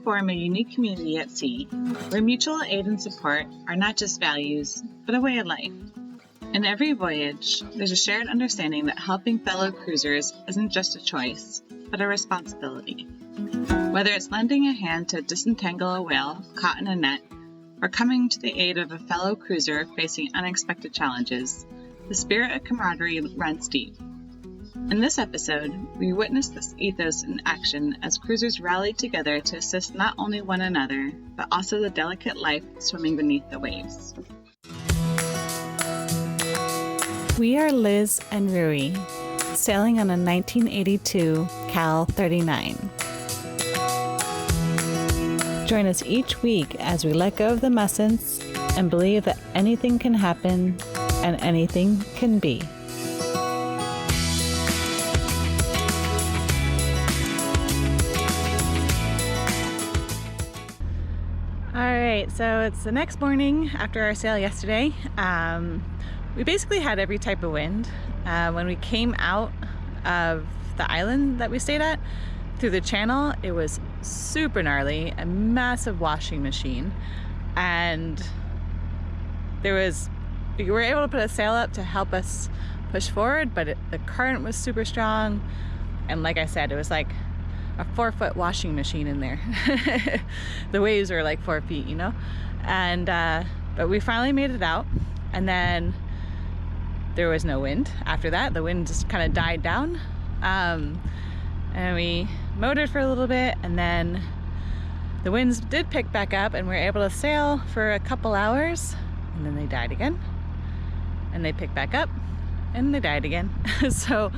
form a unique community at sea, where mutual aid and support are not just values, but a way of life. In every voyage, there's a shared understanding that helping fellow cruisers isn't just a choice, but a responsibility. Whether it's lending a hand to disentangle a whale caught in a net, or coming to the aid of a fellow cruiser facing unexpected challenges, the spirit of camaraderie runs deep. In this episode, we witness this ethos in action as cruisers rally together to assist not only one another, but also the delicate life swimming beneath the waves. We are Liz and Rui, sailing on a 1982 Cal 39. Join us each week as we let go of the mussins and believe that anything can happen and anything can be. Alright, so it's the next morning after our sail yesterday. We basically had every type of wind. When we came out of the island that we stayed at, through the channel, it was super gnarly, a massive washing machine. And we were able to put a sail up to help us push forward, but the current was super strong. And like I said, it was like a 4-foot washing machine in there. The waves were like 4 feet, you know? And, but we finally made it out. And then there was no wind after that. The wind just kind of died down. And we motored for a little bit, and then the winds did pick back up and we were able to sail for a couple hours, and then they died again. And they picked back up and they died again. So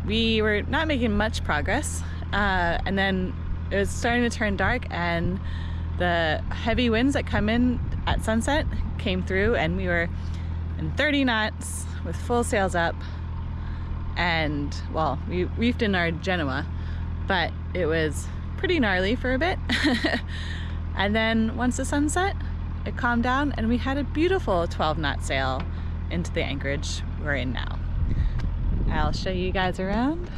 we were not making much progress. And then it was starting to turn dark, and the heavy winds that come in at sunset came through, and we were in 30 knots with full sails up. And well, we reefed in our Genoa, but it was pretty gnarly for a bit. And then once the sun set, it calmed down, and we had a beautiful 12-knot sail into the anchorage we're in now. I'll show you guys around.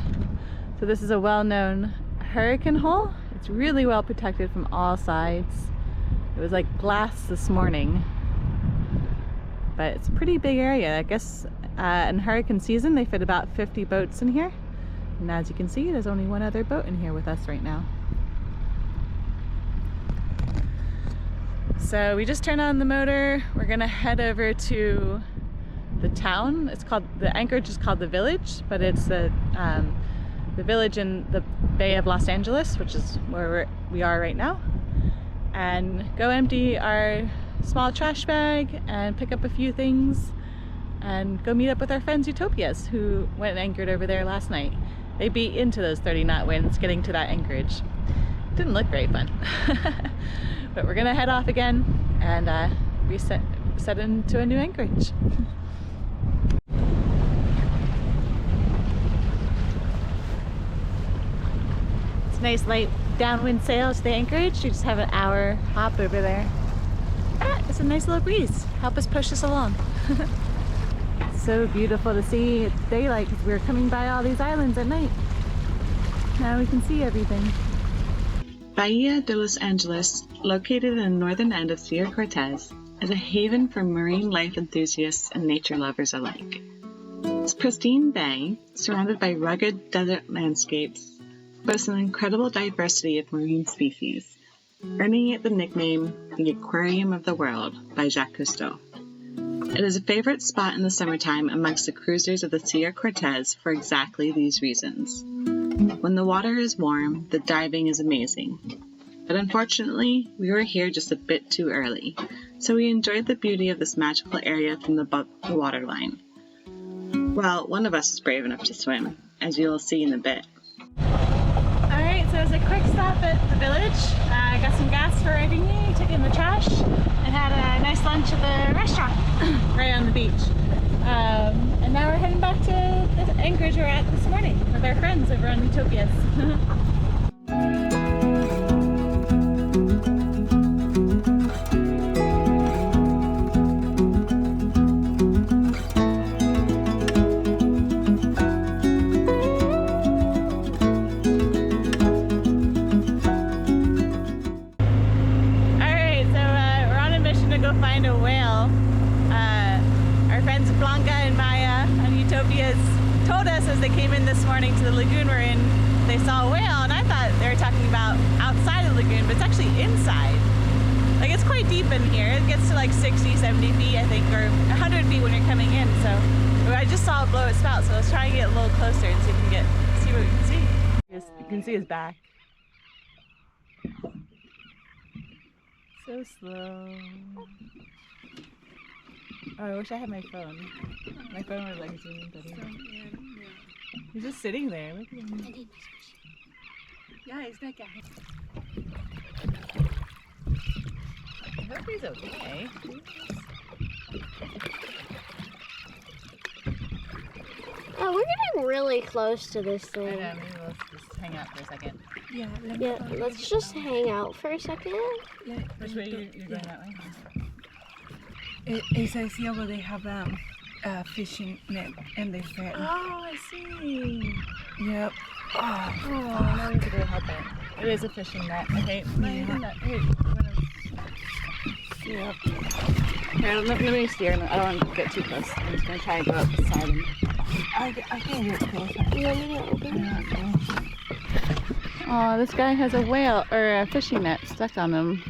So this is a well-known hurricane hole. It's really well protected from all sides. It was like glass this morning, but it's a pretty big area. I guess in hurricane season they fit about 50 boats in here, and as you can see, there's only one other boat in here with us right now. So we just turned on the motor. We're gonna head over to the town. The anchorage is called the Village, but it's the village in the Bay of Los Angeles, which is where we are right now, and go empty our small trash bag and pick up a few things and go meet up with our friends Utopias, who went and anchored over there last night. They beat into those 30-knot winds getting to that anchorage. Didn't look very fun. But we're gonna head off again and set into a new anchorage. It's a nice light downwind sail to the anchorage. You just have an hour hop over there. It's a nice little breeze. Help us push us along. So beautiful to see. It's daylight because we were coming by all these islands at night. Now we can see everything. Bahia de Los Angeles, located in the northern end of Sierra Cortez, is a haven for marine life enthusiasts and nature lovers alike. This pristine bay, surrounded by rugged desert landscapes, boasts an incredible diversity of marine species, earning it the nickname the Aquarium of the World by Jacques Cousteau. It is a favorite spot in the summertime amongst the cruisers of the Sierra Cortez for exactly these reasons. When the water is warm, the diving is amazing. But unfortunately, we were here just a bit too early, so we enjoyed the beauty of this magical area from the waterline. Well, one of us is brave enough to swim, as you'll see in a bit. Alright, so it was a quick stop at the Village. I got some gas for riding me, took in the trash, and had a nice lunch at the restaurant right on the beach. And now we're heading back to the anchorage we're at this morning with our friends over on Utopias. the lagoon we're in, they saw a whale, and I thought they were talking about outside the lagoon, but it's actually inside. Like, it's quite deep in here. It gets to like 60, 70 feet, I think, or 100 feet when you're coming in. So I just saw it blow its spout, so let's try and get a little closer and see if we can see what we can see. You can see his back. So slow. Oh, I wish I had my phone. My phone would like zoom in better. He's just sitting there. Look at him. Yeah, it's that guy. I hope he's okay. Oh, we're getting really close to this I thing. know, maybe let's just hang out for a second. Yeah, let's just hang out for a second. Which way you're going that way? It says here where they have a fishing net and they fed. Oh, I see. Yep. Oh, now we can go help it. It is a fishing net. Okay, Yep. Here, let me steer. I don't want to get too close. I'm just going to try and go up the side. I can get closer. You want me to open it? Oh, this guy has a whale or a fishing net stuck on him.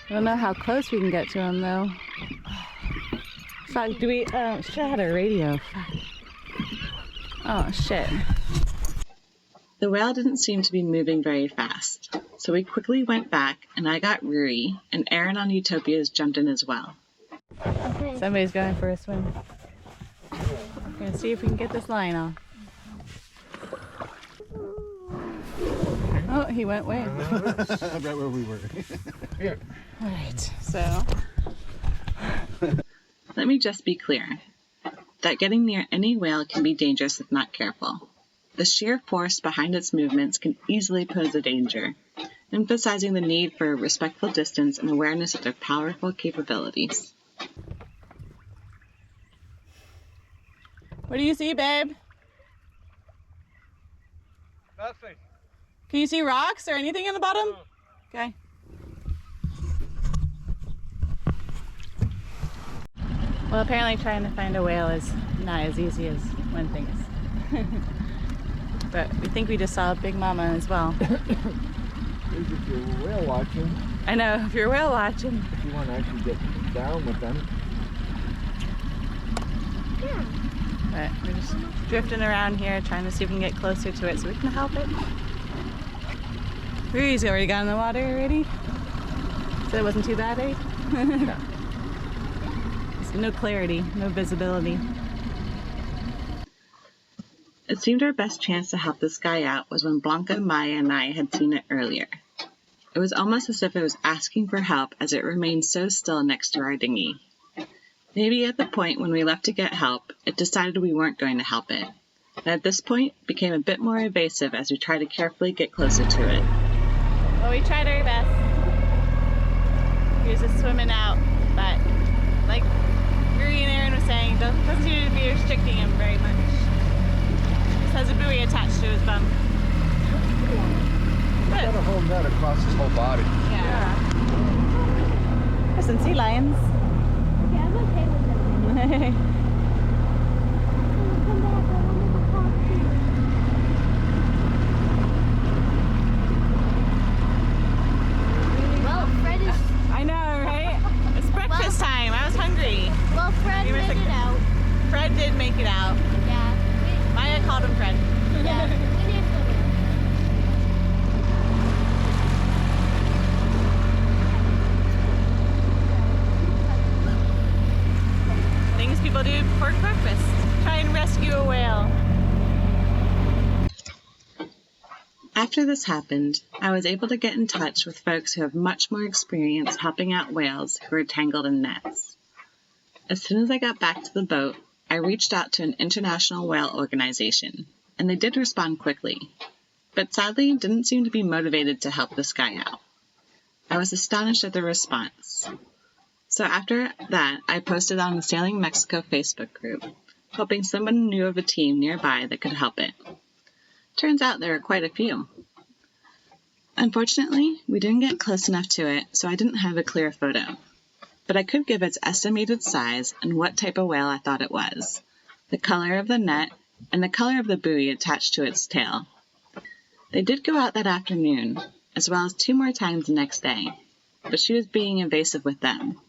I don't know how close we can get to him though. Fuck, do we should have had a radio. Oh shit. The whale didn't seem to be moving very fast, so we quickly went back and I got Ruri, and Aaron on Utopias jumped in as well. Okay. Somebody's going for a swim. We're gonna see if we can get this line off. Oh, he went way. Right where we were. Here. Alright, so. Let me just be clear that getting near any whale can be dangerous if not careful. The sheer force behind its movements can easily pose a danger, emphasizing the need for respectful distance and awareness of their powerful capabilities. What do you see, babe? Nothing. Can you see rocks or anything in the bottom? Okay. Well, apparently trying to find a whale is not as easy as one thinks. But we think we just saw a big mama as well. If you're whale watching, I know, if you're whale watching. if you want to actually get down with them. Yeah. But we're just drifting around here trying to see if we can get closer to it so we can help it. Ruri's already got in the water already. So it wasn't too bad, eh? Yeah. There's no clarity, no visibility. It seemed our best chance to help this guy out was when Blanca, Maya, and I had seen it earlier. It was almost as if it was asking for help as it remained so still next to our dinghy. Maybe at the point when we left to get help, it decided we weren't going to help it. And at this point, became a bit more evasive as we tried to carefully get closer to it. Well, we tried our best. He was just swimming out, but like Ruri and Aaron was saying, doesn't seem to be restricting him very much. Just has a buoy attached to his bum. Got a whole net across his whole body. Yeah. There's some sea lions. Yeah, I'm okay with it. Come back, I wanted to talk to you. Well, Fred is. I know, right? It's breakfast time. I was hungry. Well, Fred You were made sick. it out. Fred did make it out. Yeah. Maya called him Fred. Yeah. We did swim. Things people do before breakfast. Try and rescue a whale. After this happened, I was able to get in touch with folks who have much more experience helping out whales who are tangled in nets. As soon as I got back to the boat, I reached out to an international whale organization, and they did respond quickly, but sadly didn't seem to be motivated to help this guy out. I was astonished at the response. So after that, I posted on the Sailing Mexico Facebook group, hoping someone knew of a team nearby that could help it. Turns out there are quite a few. Unfortunately, we didn't get close enough to it, so I didn't have a clear photo. But I could give its estimated size and what type of whale I thought it was, the color of the net, and the color of the buoy attached to its tail. They did go out that afternoon, as well as 2 more times the next day, but she was being invasive with them.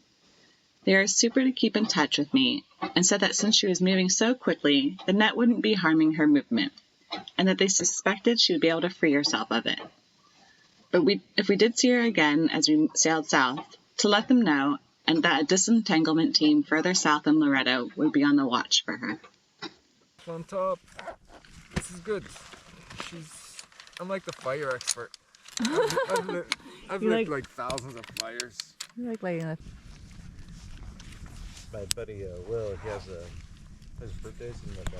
They are super to keep in touch with me and said that since she was moving so quickly, the net wouldn't be harming her movement, and that they suspected she would be able to free herself of it. But if we did see her again as we sailed south, to let them know, and that a disentanglement team further south in Loretto would be on the watch for her. On top. This is good. I'm like the fire expert. I've lit like thousands of fires. You like lighting up. My buddy Will, he has his birthday's in November.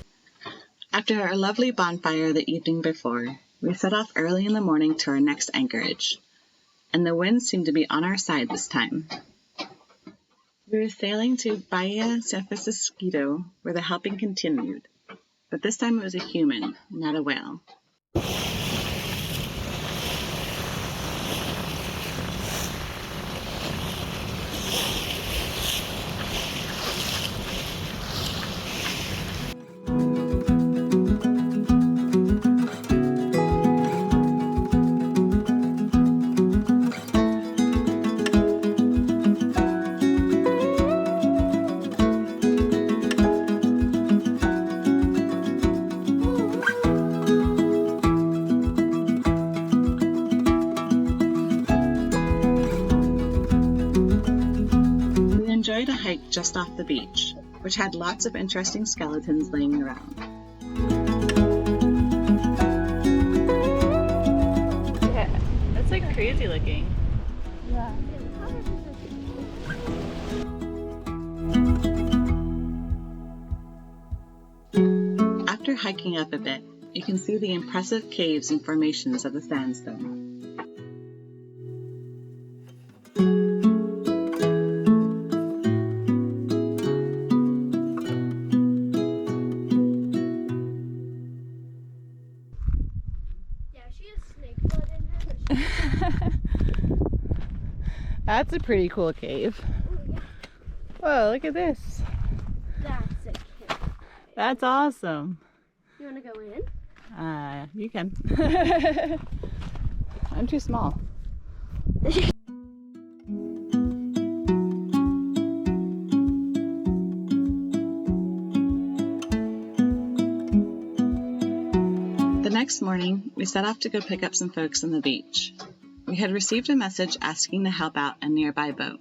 After our lovely bonfire the evening before, we set off early in the morning to our next anchorage, and the wind seemed to be on our side this time. We were sailing to Bahia San Francisco, where the helping continued, but this time it was a human, not a whale. Enjoyed a hike just off the beach, which had lots of interesting skeletons laying around. Yeah, that's like crazy looking. Yeah. After hiking up a bit, you can see the impressive caves and formations of the sandstone. That's a pretty cool cave. Whoa, look at this. That's a cave. That's awesome. You want to go in? You can. I'm too small. The next morning, we set off to go pick up some folks on the beach. We had received a message asking to help out a nearby boat.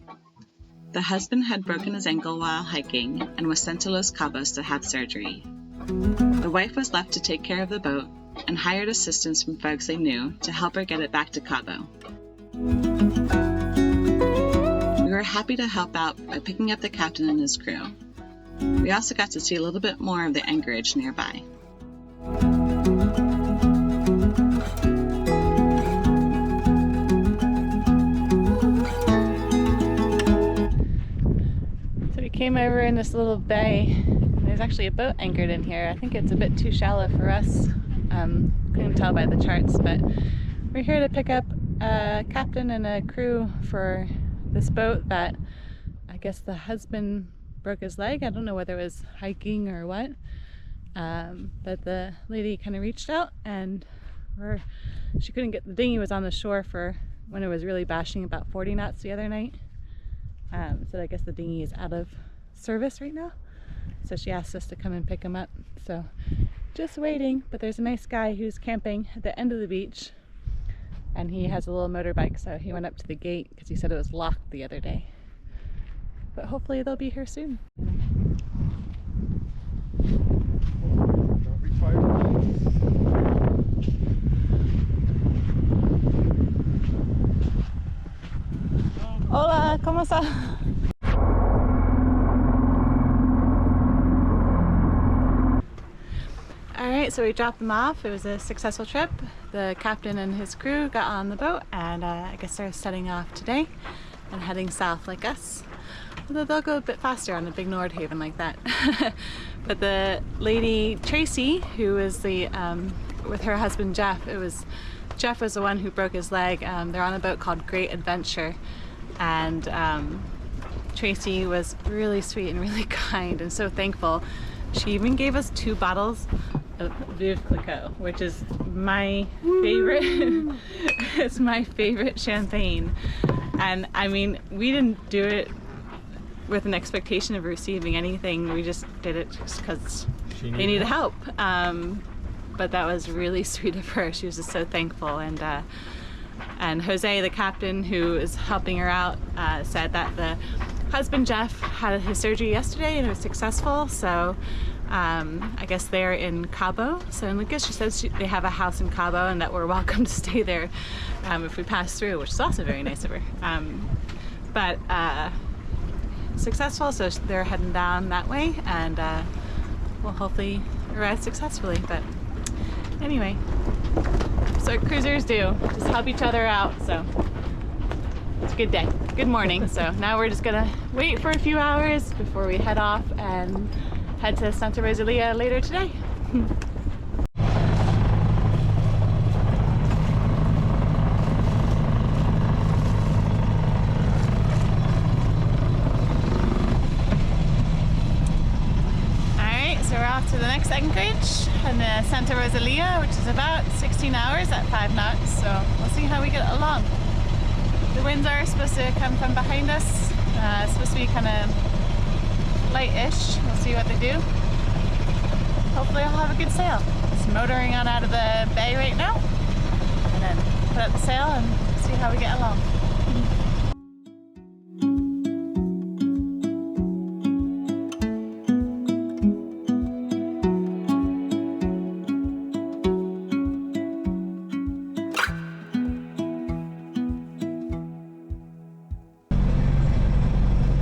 The husband had broken his ankle while hiking and was sent to Los Cabos to have surgery. The wife was left to take care of the boat and hired assistance from folks they knew to help her get it back to Cabo. We were happy to help out by picking up the captain and his crew. We also got to see a little bit more of the anchorage nearby. Came over in this little bay. There's actually a boat anchored in here. I think it's a bit too shallow for us. Couldn't tell by the charts, but we're here to pick up a captain and a crew for this boat that I guess the husband broke his leg. I don't know whether it was hiking or what, but the lady kind of reached out and she couldn't get, the dinghy was on the shore for when it was really bashing about 40 knots the other night. So I guess the dinghy is out of service right now. So she asked us to come and pick him up. So just waiting, but there's a nice guy who's camping at the end of the beach and he has a little motorbike, so he went up to the gate because he said it was locked the other day. But hopefully they'll be here soon. Don't be fired. Hola, ¿cómo está? Alright, so we dropped them off. It was a successful trip. The captain and his crew got on the boat and I guess they're setting off today and heading south like us. Although they'll go a bit faster on a big Nordhaven like that. But the lady Tracy, who was the with her husband Jeff, Jeff was the one who broke his leg. They're on a boat called Great Adventure. And Tracy was really sweet and really kind and so thankful. She even gave us 2 bottles Veuve Clicquot, which is my favorite. It's my favorite champagne. And I mean, we didn't do it with an expectation of receiving anything. We just did it just because they needed help. But that was really sweet of her. She was just so thankful. And Jose, the captain who is helping her out, said that the husband Jeff had his surgery yesterday and it was successful. So I guess they're in Cabo, San Lucas. She says they have a house in Cabo and that we're welcome to stay there if we pass through, which is also very nice of her. But successful, so they're heading down that way, and we'll hopefully arrive successfully. But anyway, so what cruisers do, just help each other out. So it's a good day, good morning. So now we're just gonna wait for a few hours before we head off and head to Santa Rosalia later today. Alright, so we're off to the next anchorage in Santa Rosalia, which is about 16 hours at 5 knots, so we'll see how we get along. The winds are supposed to come from behind us. It's supposed to be kind of light-ish. We'll see what they do. Hopefully I'll have a good sail. Just motoring on out of the bay right now, and then put up the sail and see how we get along.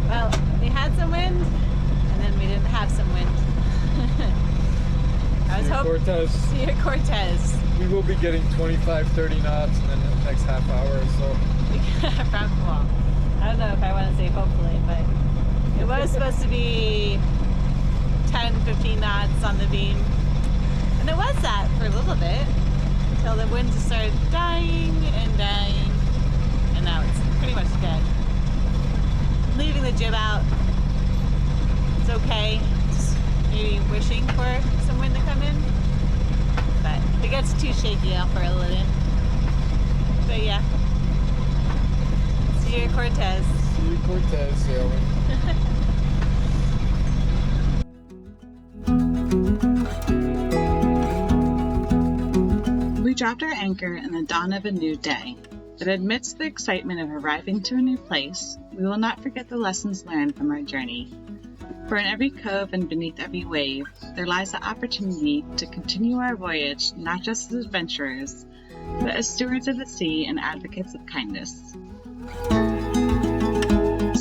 Well, we had some wind, and then we didn't have some wind. I was hoping to see a Cortez. We will be getting 25, 30 knots in the next half hour or so. Well, I don't know if I want to say hopefully, but it was supposed to be 10, 15 knots on the beam. And it was that for a little bit, until the winds just started dying, and now it's pretty much dead. Leaving the jib out, it's okay. Just maybe wishing for some wind to come in, but if it gets too shaky, I'll furl it in. But yeah, see you at Cortez. See you Cortez sailing. We dropped our anchor in the dawn of a new day, but amidst the excitement of arriving to a new place, we will not forget the lessons learned from our journey. For in every cove and beneath every wave, there lies the opportunity to continue our voyage not just as adventurers, but as stewards of the sea and advocates of kindness.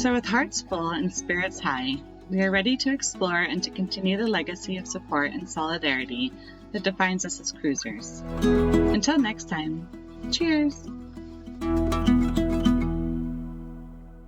So with hearts full and spirits high, we are ready to explore and to continue the legacy of support and solidarity that defines us as cruisers. Until next time, cheers!